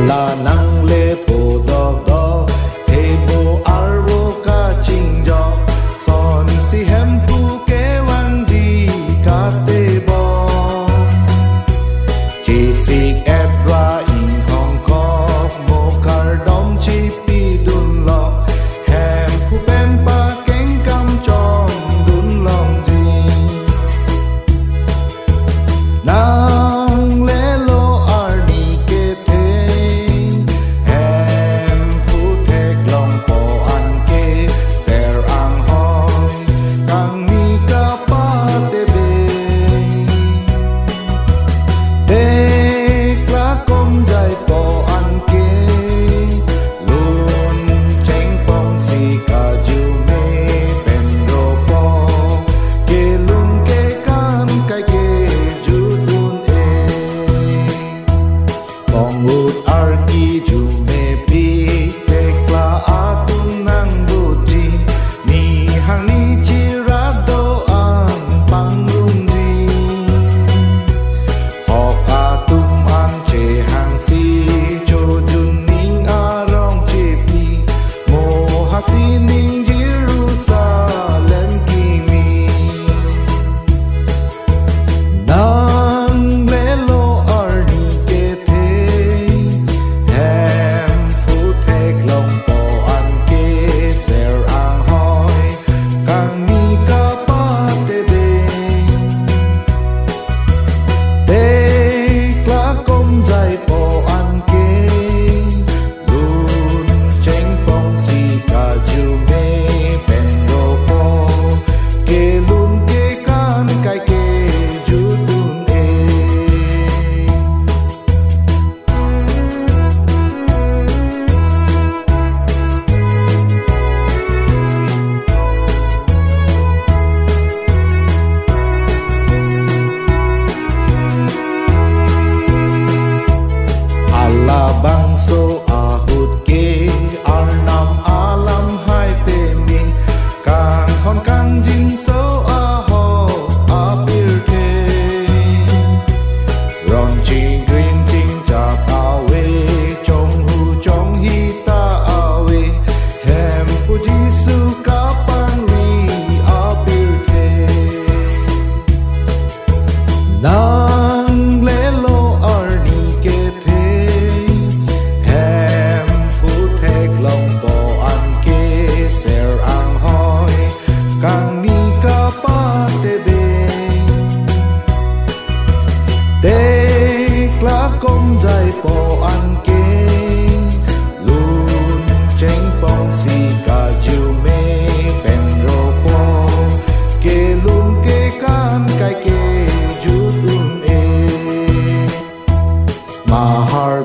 là năng lê bồ đo đo thế bồ ar bồ ca chinh gió son si hem pu kế wang di ca tê bò chỉ si ép ra in hong kong mô car đom chi pi đun lọ hem pu pen pa keng cam chom đun lòng gì nang lê lô ar ni kê thế hem pu thek lòng po an kê ser ang hoi kang mi ka pa te be tek la kom jai po an kê lun cheng pong si ka ju me pen ro po kê lun kê kan kai kê ju dun e pong ut ar ki ju me pi tek la atun nang bu ji ni hang ni chi ra do ang pang lung di họp tum an che hang si cho jun ning a rong che pi mo ha si ning Jerusalem ki mi nang le lo ar ni ke the hem fu thek long po an ke ser ang hoi kang mi ka pa te be tek la kom jai po an ke lun cheng pong si ka ju me pen ro po ke lun ke kan kai ke ju dun e ala bang so ahut ke arnam alam hai pe mi kang hon kang jin so a ho a bir the ron chi green ting cha awe chong hu chong hi ta awe hem pu jisu ka pan ri a bir the nang le lo ar ni ke the hem fu thek long po an ke ser ang hoi kang ni ka pa te be tek la kom jai po an ke lun cheng pong si ka ju me pen ro po ke lun ke kan kai ke ju un e ma har